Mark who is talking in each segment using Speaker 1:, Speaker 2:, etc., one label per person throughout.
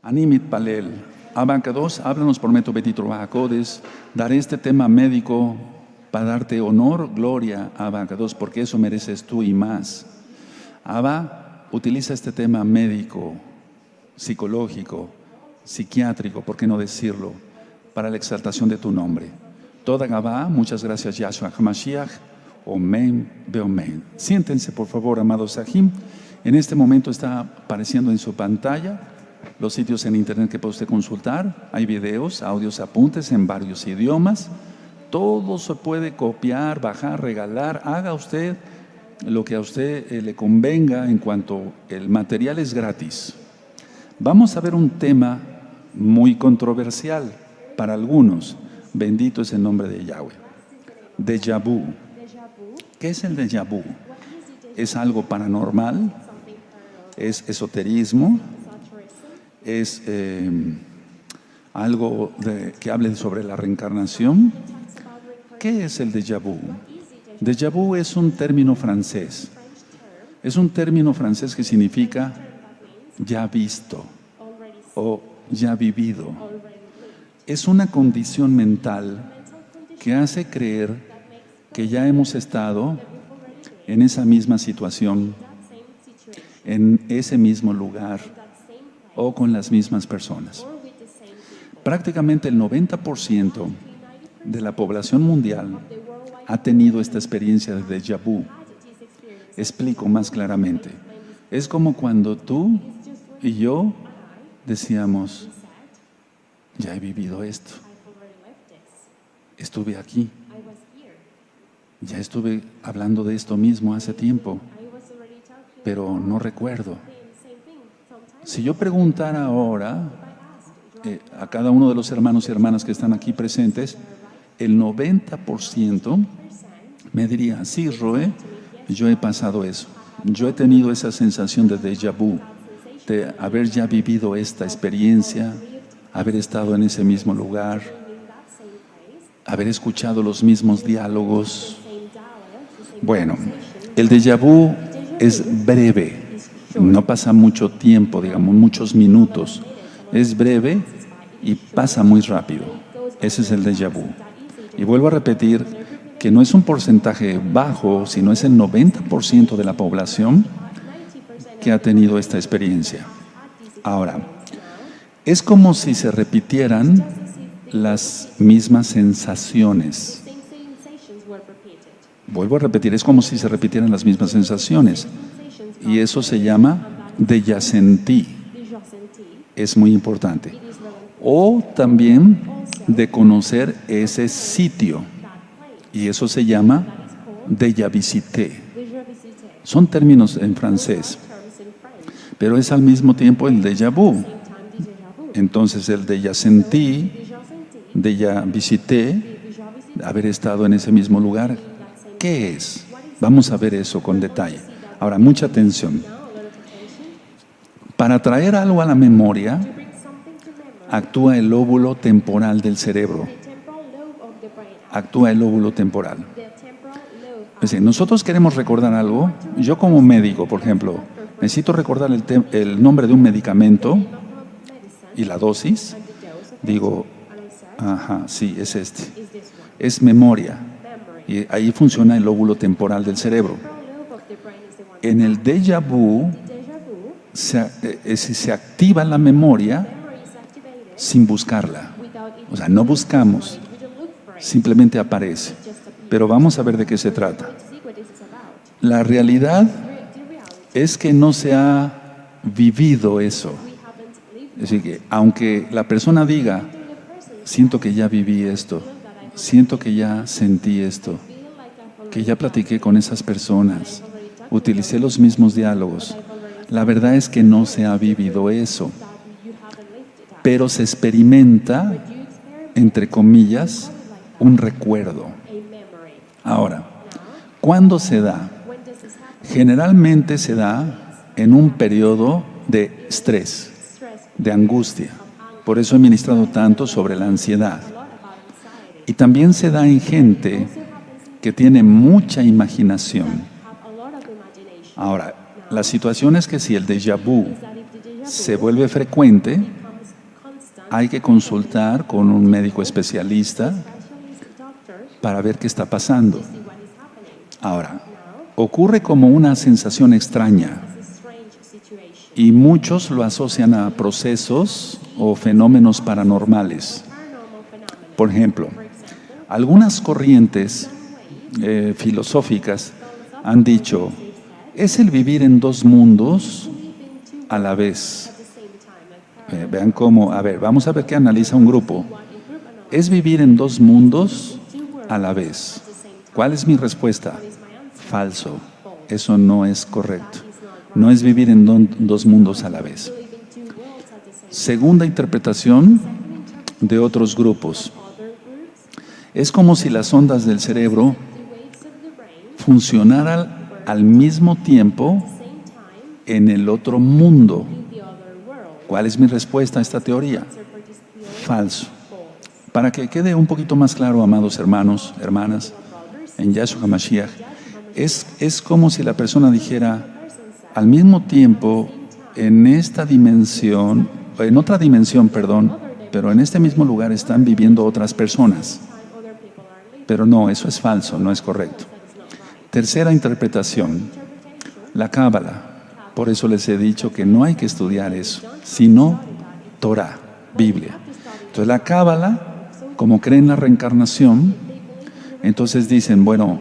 Speaker 1: Animit Palel. Abacados, háblanos por meto betitro bajacodes. Daré este tema médico para darte honor, gloria, Abacados, porque eso mereces tú y más. Abba, utiliza este tema médico, psicológico, psiquiátrico, ¿por qué no decirlo?, para la exaltación de tu nombre. Toda Gabá, muchas gracias, Yahshua HaMashiach. Omen, Beomen. Siéntense, por favor, amados Sahim. En este momento está apareciendo en su pantalla los sitios en internet que puede usted consultar. Hay videos, audios, apuntes en varios idiomas. Todo se puede copiar, bajar, regalar. Haga usted lo que a usted le convenga en cuanto el material es gratis. Vamos a ver un tema muy controversial para algunos. Bendito es el nombre de Yahweh. Déjà vu. ¿Qué es el déjà vu? ¿Es algo paranormal? ¿Es esoterismo? ¿Es algo que hable sobre la reencarnación? ¿Qué es el déjà vu? Déjà vu es un término francés. Es un término francés que significa ya visto o ya vivido. Es una condición mental que hace creer que ya hemos estado en esa misma situación, en ese mismo lugar o con las mismas personas. Prácticamente el 90% de la población mundial ha tenido esta experiencia de déjà vu. Explico más claramente. Es como cuando tú y yo decíamos, ya he vivido esto, estuve aquí, ya estuve hablando de esto mismo hace tiempo, pero no recuerdo. Si yo preguntara ahora a cada uno de los hermanos y hermanas que están aquí presentes, el 90% me diría, sí, Roe, yo he pasado eso, yo he tenido esa sensación de déjà vu, de haber ya vivido esta experiencia, haber estado en ese mismo lugar, haber escuchado los mismos diálogos. Bueno, el déjà vu es breve, no pasa mucho tiempo, digamos, muchos minutos. Es breve y pasa muy rápido. Ese es el déjà vu. Y vuelvo a repetir que no es un porcentaje bajo, sino es el 90% de la población que ha tenido esta experiencia. Ahora, es como si se repitieran las mismas sensaciones. Vuelvo a repetir, es como si se repitieran las mismas sensaciones. Y eso se llama déjà vu. Es muy importante. O también de conocer ese sitio. Y eso se llama déjà visité. Son términos en francés. Pero es al mismo tiempo el déjà vu. Entonces el déjà sentí, déjà visité, haber estado en ese mismo lugar, ¿qué es? Vamos a ver eso con detalle. Ahora, mucha atención. Para traer algo a la memoria, actúa el lóbulo temporal del cerebro. Actúa el lóbulo temporal. Es decir, nosotros queremos recordar algo. Yo como médico, por ejemplo, necesito recordar el nombre de un medicamento y la dosis. Digo, ajá, sí, es este. Es memoria. Y ahí funciona el lóbulo temporal del cerebro. En el déjà vu se activa la memoria sin buscarla. O sea, no buscamos, simplemente aparece. Pero vamos a ver de qué se trata. La realidad es que no se ha vivido eso. Es decir, que aunque la persona diga, siento que ya viví esto, siento que ya sentí esto, que ya platiqué con esas personas, utilicé los mismos diálogos, la verdad es que no se ha vivido eso. Pero se experimenta, entre comillas, un recuerdo. Ahora, ¿cuándo se da? Generalmente se da en un periodo de estrés, de angustia. Por eso he ministrado tanto sobre la ansiedad. Y también se da en gente que tiene mucha imaginación. Ahora, la situación es que si el déjà vu se vuelve frecuente, hay que consultar con un médico especialista para ver qué está pasando. Ahora, ocurre como una sensación extraña y muchos lo asocian a procesos o fenómenos paranormales. Por ejemplo, algunas corrientes filosóficas han dicho, es el vivir en dos mundos a la vez. Vean cómo, vamos a ver qué analiza un grupo. Es vivir en dos mundos a la vez. ¿Cuál es mi respuesta? Falso. Eso no es correcto. No es vivir en dos mundos a la vez. Segunda interpretación de otros grupos. Es como si las ondas del cerebro funcionaran al mismo tiempo en el otro mundo. ¿Cuál es mi respuesta a esta teoría? Falso. Para que quede un poquito más claro, amados hermanos, hermanas, en Yahshua HaMashiach, es como si la persona dijera, al mismo tiempo, en esta dimensión, en otra dimensión, perdón, pero en este mismo lugar están viviendo otras personas. Pero no, eso es falso, no es correcto. Tercera interpretación, la Cábala. Por eso les he dicho que no hay que estudiar eso, sino Torah, Biblia. Entonces la Cábala, como creen en la reencarnación, entonces dicen, bueno,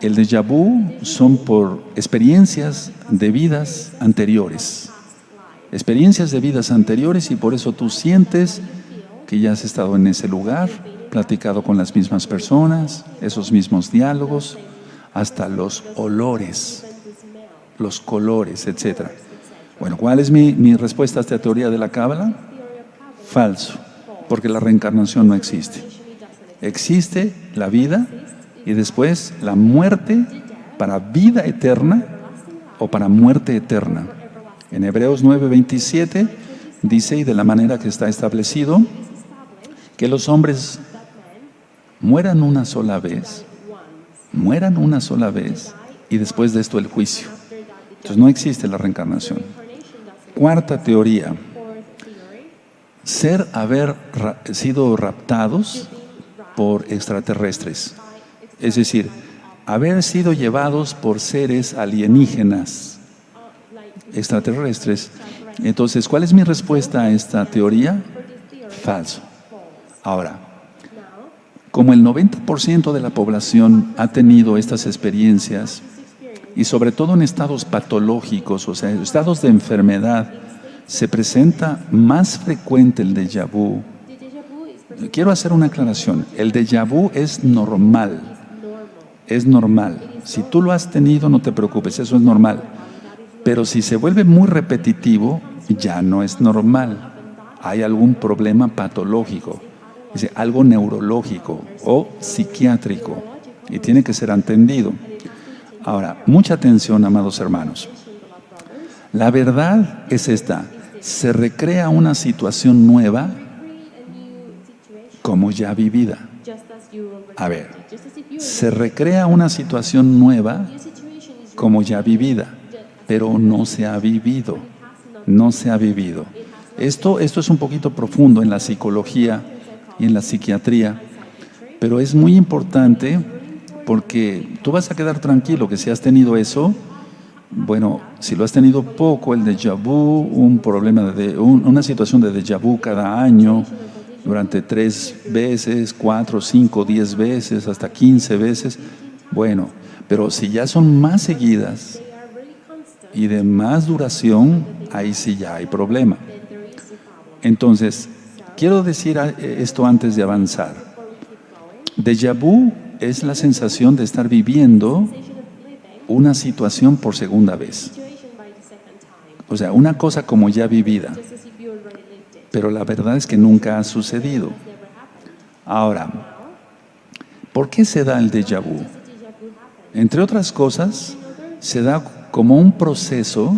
Speaker 1: el déjà vu son por experiencias de vidas anteriores. Experiencias de vidas anteriores y por eso tú sientes que ya has estado en ese lugar, platicado con las mismas personas, esos mismos diálogos, hasta los olores, los colores, etc. Bueno, ¿cuál es mi respuesta a esta teoría de la Cábala? Falso, porque la reencarnación no existe. Existe la vida y después la muerte para vida eterna o para muerte eterna. En Hebreos 9:27 dice, y de la manera que está establecido, que los hombres mueran una sola vez y después de esto el juicio. Entonces no existe la reencarnación. Cuarta teoría, haber sido raptados por extraterrestres. Es decir, haber sido llevados por seres alienígenas, extraterrestres. Entonces, ¿cuál es mi respuesta a esta teoría? Falso. Ahora, como el 90% de la población ha tenido estas experiencias, y sobre todo en estados patológicos, o sea, estados de enfermedad, se presenta más frecuente el déjà vu. Quiero hacer una aclaración. El déjà vu es normal. Es normal. Si tú lo has tenido, no te preocupes, eso es normal. Pero si se vuelve muy repetitivo, ya no es normal. Hay algún problema patológico, es decir, algo neurológico o psiquiátrico, y tiene que ser entendido. Ahora, mucha atención, amados hermanos. La verdad es esta: se recrea una situación nueva como ya vivida. A ver, se recrea una situación nueva como ya vivida, pero no se ha vivido. No se ha vivido. Esto es un poquito profundo en la psicología y en la psiquiatría, pero es muy importante porque tú vas a quedar tranquilo que si has tenido eso, bueno, si lo has tenido poco, el déjà vu, un problema una situación de déjà vu cada año, durante 3 veces, 4, 5, 10 veces, hasta 15 veces, bueno, pero si ya son más seguidas y de más duración, ahí sí ya hay problema. Entonces, quiero decir esto antes de avanzar. Déjà vu es la sensación de estar viviendo una situación por segunda vez. O sea, una cosa como ya vivida. Pero la verdad es que nunca ha sucedido. Ahora, ¿por qué se da el déjà vu? Entre otras cosas, se da como un proceso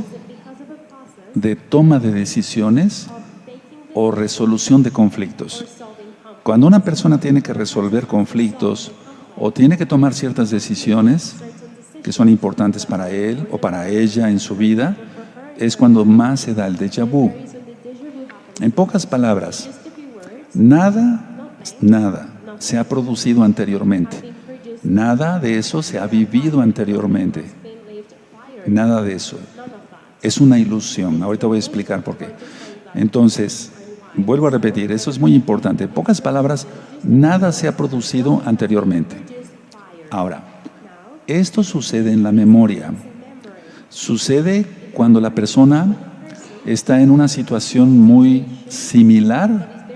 Speaker 1: de toma de decisiones o resolución de conflictos. Cuando una persona tiene que resolver conflictos o tiene que tomar ciertas decisiones que son importantes para él o para ella en su vida, es cuando más se da el déjà vu. En pocas palabras, Nada se ha producido anteriormente. Nada de eso se ha vivido anteriormente. Nada de eso. Es una ilusión. Ahorita voy a explicar por qué. Entonces, vuelvo a repetir, eso es muy importante. En pocas palabras, nada se ha producido anteriormente. Ahora, esto sucede en la memoria. Sucede cuando la persona está en una situación muy similar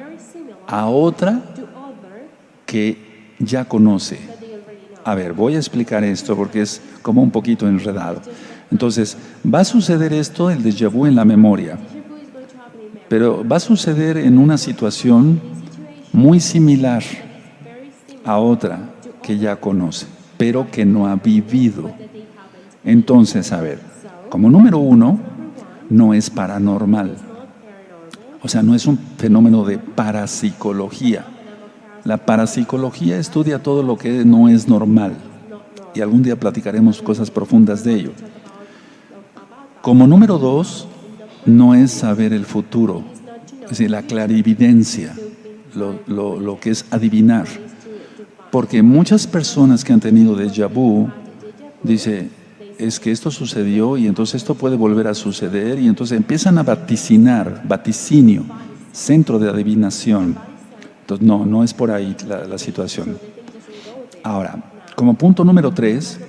Speaker 1: a otra que ya conoce. A ver, voy a explicar esto porque es como un poquito enredado. Entonces, va a suceder esto, el déjà vu en la memoria, pero va a suceder en una situación muy similar a otra que ya conoce, pero que no ha vivido. Entonces, a ver, como número uno, no es paranormal. O sea, no es un fenómeno de parapsicología. La parapsicología estudia todo lo que no es normal. Y algún día platicaremos cosas profundas de ello. Como número dos, no es saber el futuro. Es decir, la clarividencia, lo que es adivinar. Porque muchas personas que han tenido déjà vu, dice, es que esto sucedió y entonces esto puede volver a suceder, y entonces empiezan a vaticinar, vaticinio, centro de adivinación. Entonces no es por ahí la situación. Ahora, como punto número 3,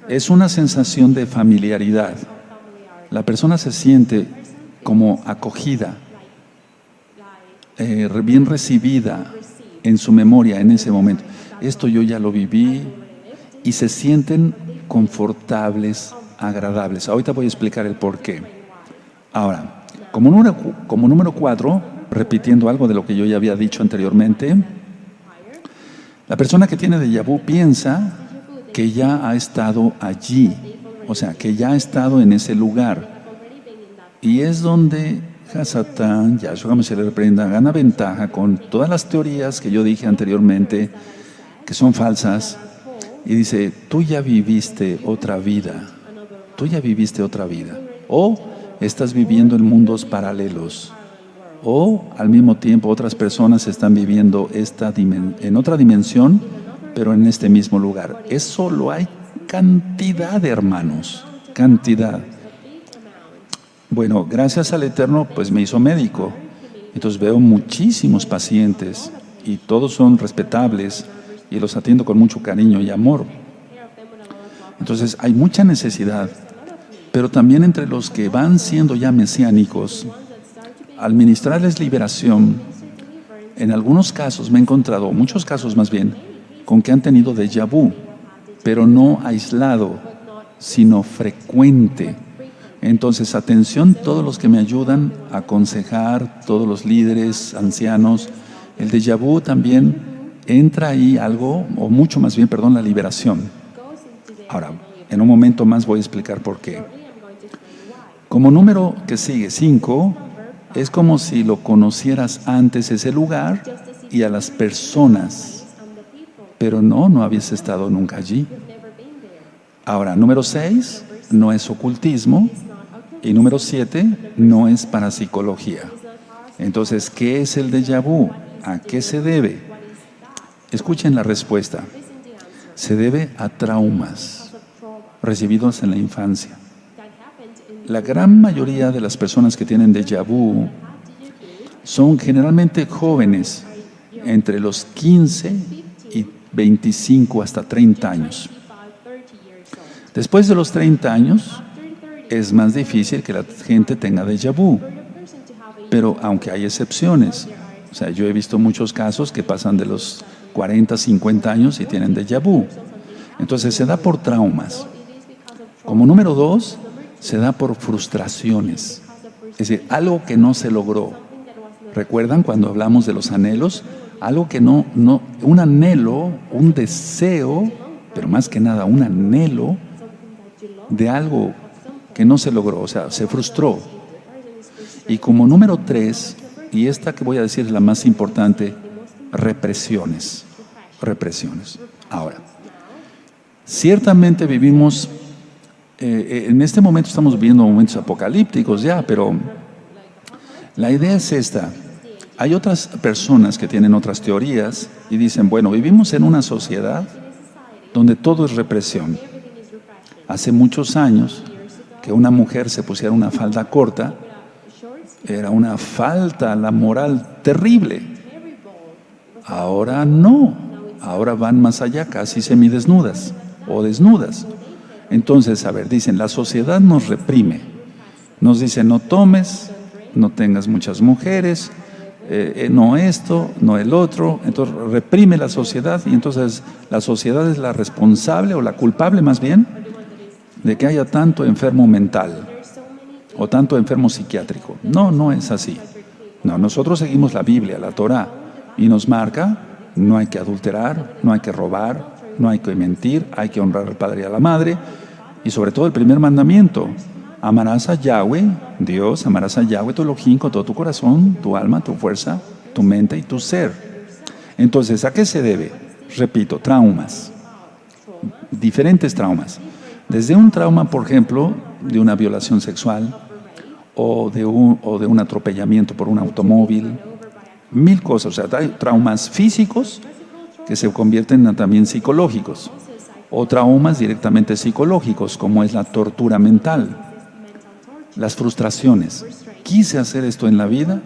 Speaker 1: es una sensación de familiaridad. La persona se siente como acogida, bien recibida en su memoria en ese momento. Esto yo ya lo viví, y se sienten confortables, agradables. Ahorita voy a explicar el por qué. Ahora, como número 4, repitiendo algo de lo que yo ya había dicho anteriormente, la persona que tiene déjà vu piensa que ya ha estado allí, o sea, que ya ha estado en ese lugar. Y es donde Hasatán, Yahshua se le reprenda, gana ventaja con todas las teorías que yo dije anteriormente, que son falsas, y dice, tú ya viviste otra vida, tú ya viviste otra vida, o estás viviendo en mundos paralelos, o al mismo tiempo otras personas están viviendo en otra dimensión, pero en este mismo lugar. Eso lo hay cantidad de hermanos, cantidad. Bueno, gracias al Eterno, pues me hizo médico. Entonces veo muchísimos pacientes y todos son respetables y los atiendo con mucho cariño y amor. Entonces hay mucha necesidad, pero también entre los que van siendo ya mesiánicos, al ministrarles liberación, en algunos casos me he encontrado, muchos casos más bien, con que han tenido déjà vu, pero no aislado, sino frecuente. Entonces, atención todos los que me ayudan a aconsejar, todos los líderes, ancianos, el déjà vu también entra ahí algo, o mucho más bien, perdón, la liberación. Ahora, en un momento más voy a explicar por qué. Como número que sigue, 5, es como si lo conocieras antes ese lugar y a las personas, pero no habías estado nunca allí. Ahora, número 6, no es ocultismo. Y número 7, no es parapsicología. Entonces, ¿qué es el déjà vu? ¿A qué se debe? Escuchen la respuesta. Se debe a traumas recibidos en la infancia. La gran mayoría de las personas que tienen déjà vu son generalmente jóvenes, entre los 15 y 25 hasta 30 años. Después de los 30 años, es más difícil que la gente tenga déjà vu, pero aunque hay excepciones, o sea, yo he visto muchos casos que pasan de los 40, 50 años y tienen déjà vu. Entonces se da por traumas. Como número 2, se da por frustraciones, es decir, algo que no se logró. ¿Recuerdan cuando hablamos de los anhelos? Algo que un anhelo, un deseo, pero más que nada un anhelo de algo que no se logró, o sea, se frustró. Y como número 3, y esta que voy a decir es la más importante, represiones. Ahora, ciertamente vivimos, en este momento estamos viviendo momentos apocalípticos ya, pero la idea es esta. Hay otras personas que tienen otras teorías y dicen, bueno, vivimos en una sociedad donde todo es represión. Hace muchos años que una mujer se pusiera una falda corta era una falta a la moral terrible. Ahora no, ahora van más allá, casi semidesnudas o desnudas. Entonces, a ver, dicen, la sociedad nos reprime. Nos dice, no tomes, no tengas muchas mujeres, no esto, no el otro. Entonces, reprime la sociedad y entonces la sociedad es la responsable o la culpable más bien de que haya tanto enfermo mental o tanto enfermo psiquiátrico. No, no es así. No, nosotros seguimos la Biblia, la Torá, y nos marca, no hay que adulterar, no hay que robar, no hay que mentir, hay que honrar al padre y a la madre, y sobre todo el primer mandamiento, amarás a Yahweh, Dios, amarás a Yahweh tu Elohim con todo tu corazón, tu alma, tu fuerza, tu mente y tu ser. Entonces, ¿a qué se debe? Repito, traumas, diferentes traumas. Desde un trauma, por ejemplo, de una violación sexual o de un atropellamiento por un automóvil, mil cosas. O sea, hay traumas físicos que se convierten también psicológicos o traumas directamente psicológicos, como es la tortura mental, las frustraciones. Quise hacer esto en la vida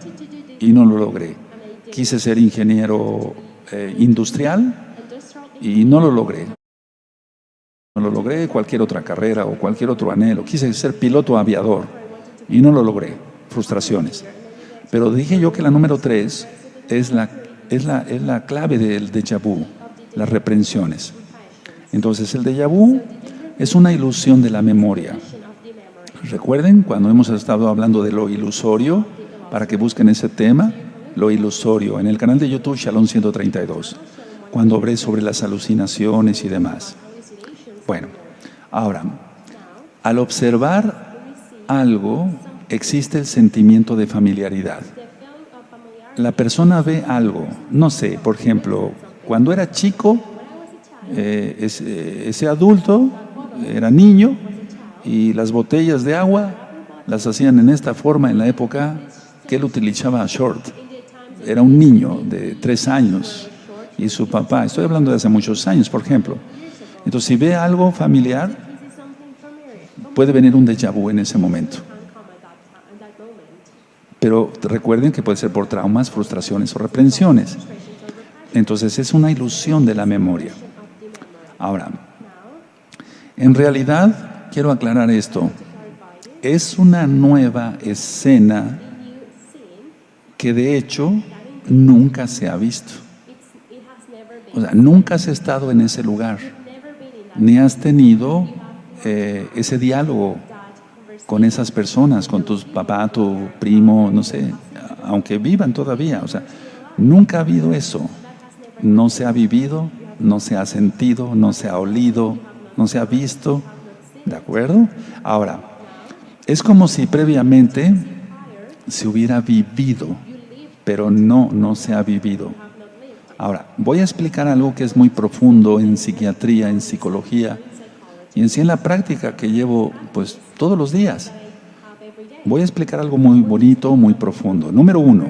Speaker 1: y no lo logré. Quise ser ingeniero industrial y no lo logré. No lo logré, cualquier otra carrera o cualquier otro anhelo. Quise ser piloto aviador y no lo logré. Frustraciones. Pero dije yo que la número 3 es la clave del déjà vu, las reprensiones. Entonces el déjà vu es una ilusión de la memoria. Recuerden cuando hemos estado hablando de lo ilusorio, para que busquen ese tema, lo ilusorio, en el canal de YouTube Shalom 132, cuando hablé sobre las alucinaciones y demás. Bueno, ahora, al observar algo, existe el sentimiento de familiaridad. La persona ve algo, no sé, por ejemplo, cuando era chico, ese adulto era niño y las botellas de agua las hacían en esta forma en la época que él utilizaba short. Era un niño de 3 años y su papá, estoy hablando de hace muchos años, por ejemplo. Entonces, si ve algo familiar, puede venir un déjà vu en ese momento. Pero recuerden que puede ser por traumas, frustraciones o reprensiones. Entonces, es una ilusión de la memoria. Ahora, en realidad, quiero aclarar esto. Es una nueva escena que de hecho nunca se ha visto. O sea, nunca has estado en ese lugar, ni has tenido ese diálogo con esas personas, con tu papá, tu primo, no sé, aunque vivan todavía. O sea, nunca ha habido eso. No se ha vivido, no se ha sentido, no se ha olido, no se ha visto. ¿De acuerdo? Ahora, es como si previamente se hubiera vivido, pero no se ha vivido. Ahora, voy a explicar algo que es muy profundo en psiquiatría, en psicología y en sí en la práctica que llevo pues todos los días. Voy a explicar algo muy bonito, muy profundo. Número 1,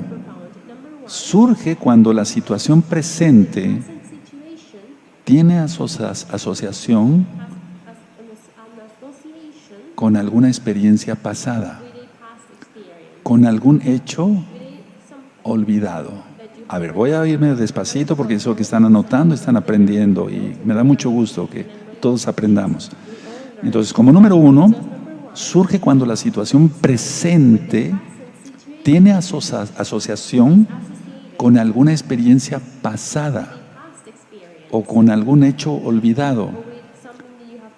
Speaker 1: surge cuando la situación presente tiene asociación con alguna experiencia pasada, con algún hecho olvidado. A ver, voy a irme despacito porque eso que están anotando, están aprendiendo y me da mucho gusto que todos aprendamos. Entonces, como número 1, surge cuando la situación presente tiene asociación con alguna experiencia pasada o con algún hecho olvidado,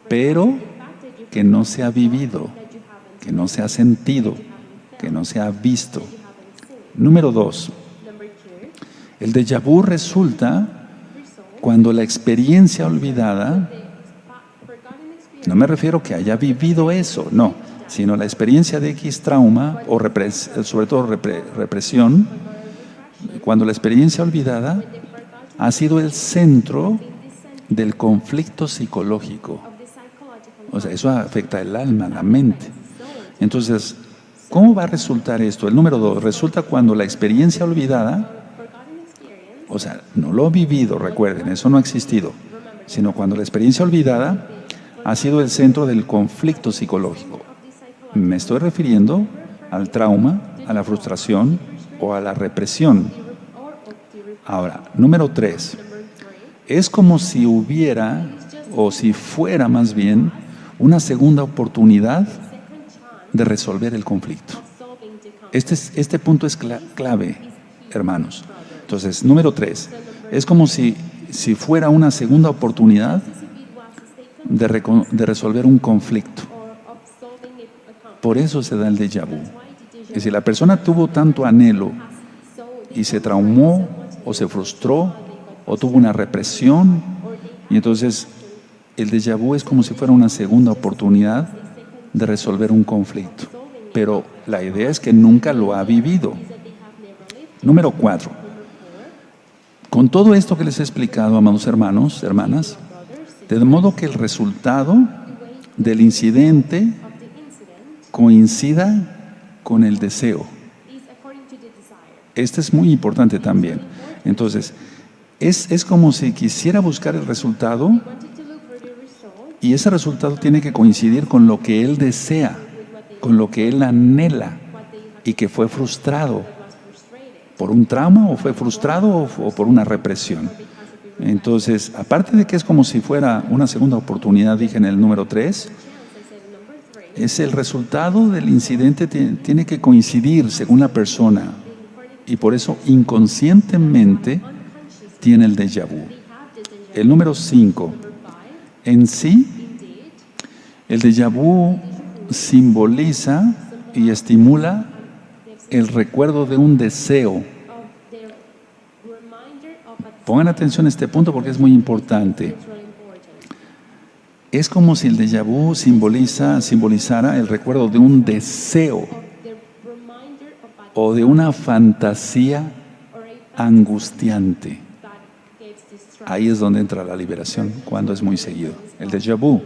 Speaker 1: pero que no se ha vivido, que no se ha sentido, que no se ha visto. Número 2, el déjà vu resulta cuando la experiencia olvidada, no me refiero que haya vivido eso, no, sino la experiencia de X trauma o sobre todo represión, cuando la experiencia olvidada ha sido el centro del conflicto psicológico. O sea, eso afecta el alma, la mente. Entonces, ¿Cómo va a resultar esto? El número 2, resulta cuando la experiencia olvidada, o sea, no lo he vivido, recuerden, eso no ha existido, sino cuando la experiencia olvidada ha sido el centro del conflicto psicológico. Me estoy refiriendo al trauma, a la frustración o a la represión. Ahora, número 3, es como si hubiera, o si fuera más bien, una segunda oportunidad de resolver el conflicto. Este punto es clave, hermanos. Entonces, número 3, es como si fuera una segunda oportunidad de resolver un conflicto. Por eso se da el déjà vu. Es decir, la persona tuvo tanto anhelo y se traumó o se frustró o tuvo una represión, y entonces el déjà vu es como si fuera una segunda oportunidad de resolver un conflicto. Pero la idea es que nunca lo ha vivido. Número 4. Con todo esto que les he explicado, amados hermanos, hermanas, de modo que el resultado del incidente coincida con el deseo. Este es muy importante también. Entonces, es como si quisiera buscar el resultado y ese resultado tiene que coincidir con lo que él desea, con lo que él anhela y que fue frustrado por un trauma o fue frustrado o por una represión. Entonces, aparte de que es como si fuera una segunda oportunidad, dije en el número 3, es el resultado del incidente tiene que coincidir según la persona y por eso inconscientemente tiene el déjà vu. El número 5, en sí, el déjà vu simboliza y estimula el recuerdo de un deseo. Pongan atención a este punto porque es muy importante. Es como si el déjà vu simbolizara el recuerdo de un deseo o de una fantasía angustiante. Ahí es donde entra la liberación, cuando es muy seguido, el déjà vu.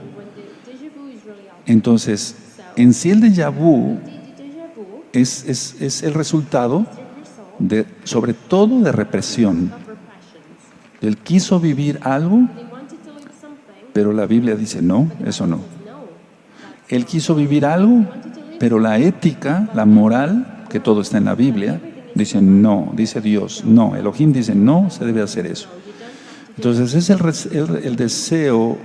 Speaker 1: Entonces, en sí el déjà vu es el resultado sobre todo de represión. Él quiso vivir algo, pero la Biblia dice no, eso no. Él quiso vivir algo, pero la ética, la moral, que todo está en la Biblia, dice no, dice Dios, no. Elohim dice no, se debe hacer eso. Entonces es el deseo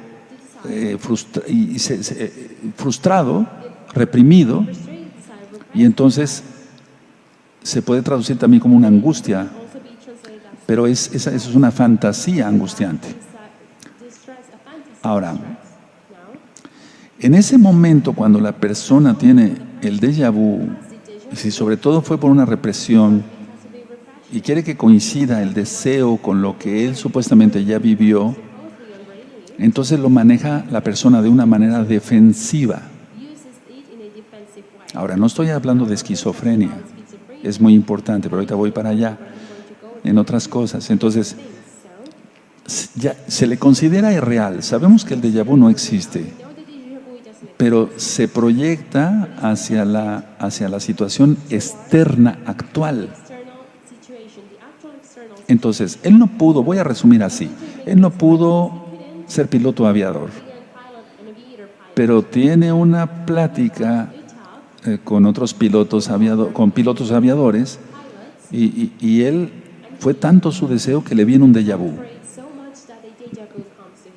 Speaker 1: frustrado, reprimido, y entonces se puede traducir también como una angustia, pero eso es una fantasía angustiante. Ahora, en ese momento cuando la persona tiene el déjà vu, si sobre todo fue por una represión y quiere que coincida el deseo con lo que él supuestamente ya vivió, entonces lo maneja la persona de una manera defensiva. Ahora, no estoy hablando de esquizofrenia, es muy importante, pero ahorita voy para allá, en otras cosas. Entonces, ya se le considera irreal. Sabemos que el déjà vu no existe, pero se proyecta hacia la situación externa actual. Entonces, él no pudo, voy a resumir así, él no pudo ser piloto aviador, pero tiene una plática con otros pilotos aviadores y él fue tanto su deseo que le viene un déjà vu.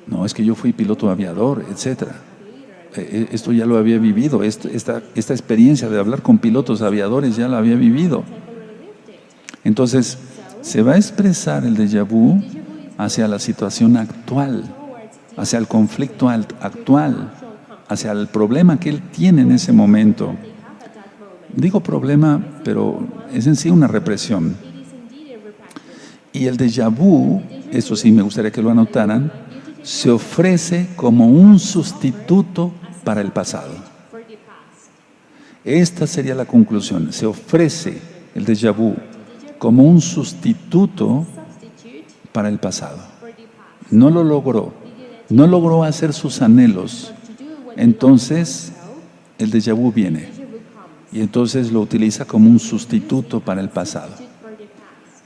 Speaker 1: No, es que yo fui piloto aviador, etcétera. Esto ya lo había vivido, esta experiencia de hablar con pilotos aviadores ya la había vivido. Entonces, se va a expresar el déjà vu hacia la situación actual, hacia el conflicto actual, hacia el problema que él tiene en ese momento. Digo problema, pero es en sí una represión. Y el déjà vu, eso sí me gustaría que lo anotaran, se ofrece como un sustituto para el pasado. Esta sería la conclusión. Se ofrece el déjà vu como un sustituto para el pasado. No lo logró hacer sus anhelos. Entonces, el déjà vu viene. Y entonces lo utiliza como un sustituto para el pasado.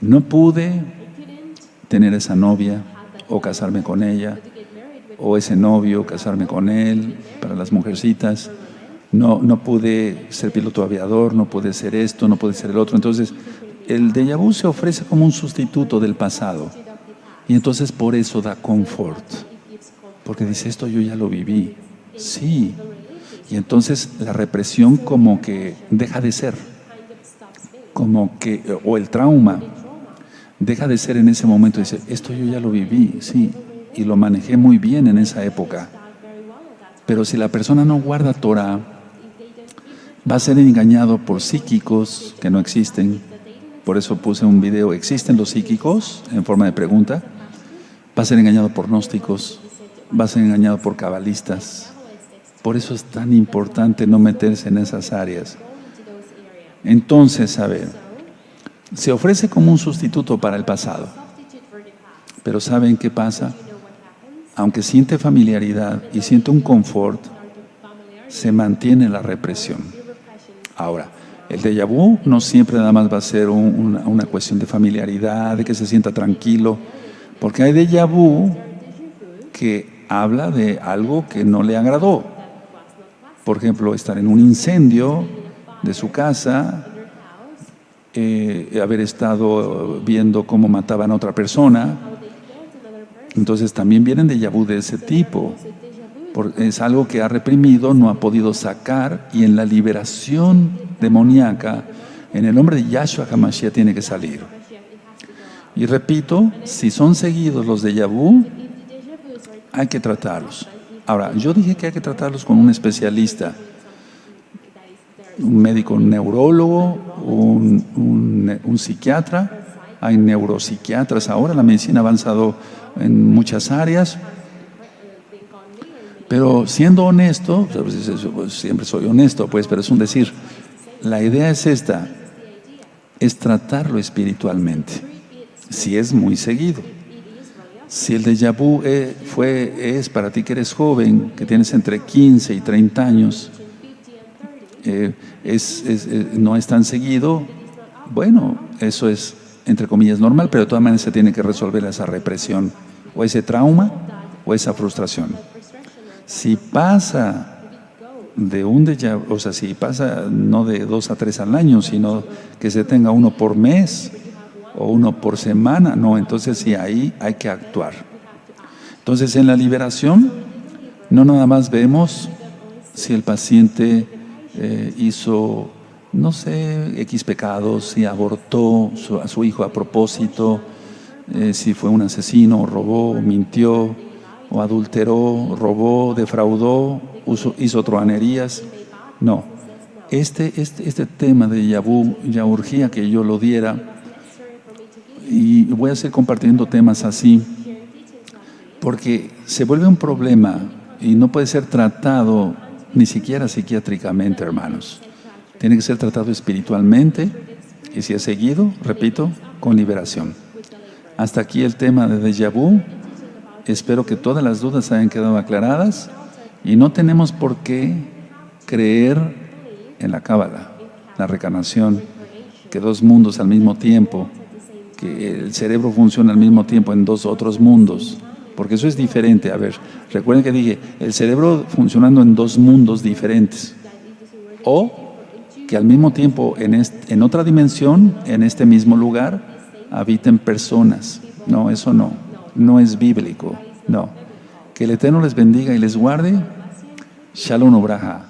Speaker 1: No pude tener esa novia o casarme con ella, o ese novio, casarme con él, para las mujercitas. No pude ser piloto aviador, no pude ser esto, no pude ser el otro. Entonces, el déjà vu se ofrece como un sustituto del pasado. Y entonces por eso da confort. Porque dice, esto yo ya lo viví. Sí. Y entonces la represión como que deja de ser. Como que, o el trauma, deja de ser en ese momento. Dice, esto yo ya lo viví, sí. Y lo manejé muy bien en esa época. Pero si la persona no guarda Torah, va a ser engañado por psíquicos que no existen. Por eso puse un video, ¿existen los psíquicos? En forma de pregunta. Va a ser engañado por gnósticos, va a ser engañado por cabalistas. Por eso es tan importante no meterse en esas áreas. Entonces, a ver, se ofrece como un sustituto para el pasado. Pero ¿saben qué pasa? Aunque siente familiaridad y siente un confort, se mantiene la represión. Ahora, el déjà vu no siempre nada más va a ser una cuestión de familiaridad, de que se sienta tranquilo, porque hay déjà vu que habla de algo que no le agradó. Por ejemplo, estar en un incendio de su casa, haber estado viendo cómo mataban a otra persona. Entonces también vienen déjà vu de ese tipo. Es algo que ha reprimido, no ha podido sacar, y en la liberación demoníaca, en el nombre de Yahshua HaMashiach tiene que salir. Y repito, si son seguidos los déjà vu, hay que tratarlos. Ahora, yo dije que hay que tratarlos con un especialista, un médico, un neurólogo, un psiquiatra. Hay neuropsiquiatras ahora, la medicina ha avanzado en muchas áreas. Pero siendo honesto, pues, siempre soy honesto, pues, pero es un decir. La idea es esta, es tratarlo espiritualmente, si es muy seguido. Si el déjà vu es para ti que eres joven, que tienes entre 15 y 30 años, no es tan seguido, bueno, eso es, entre comillas, normal, pero de todas maneras se tiene que resolver esa represión, o ese trauma, o esa frustración. Si pasa de un déjà vu, o sea, si pasa no de 2 a 3 al año, sino que se tenga uno por mes o uno por semana, no, entonces sí, ahí hay que actuar. Entonces, en la liberación, no nada más vemos si el paciente hizo, no sé, X pecados, si abortó a su hijo a propósito, si fue un asesino, robó, mintió, o adulteró, robó, defraudó, hizo truhanerías. No, este tema de déjà vu ya urgía que yo lo diera, y voy a seguir compartiendo temas así, porque se vuelve un problema y no puede ser tratado ni siquiera psiquiátricamente, hermanos. Tiene que ser tratado espiritualmente, y si es seguido, repito, con liberación. Hasta aquí el tema de déjà vu. Espero que todas las dudas hayan quedado aclaradas, y no tenemos por qué creer en la Cábala, la reencarnación, que 2 mundos al mismo tiempo, que el cerebro funciona al mismo tiempo en 2 otros mundos, porque eso es diferente. A ver, recuerden que dije, el cerebro funcionando en 2 mundos diferentes, o que al mismo tiempo en otra dimensión, en este mismo lugar, habiten personas. No, eso no es bíblico, no. Que el Eterno les bendiga y les guarde. Shalom Obraja.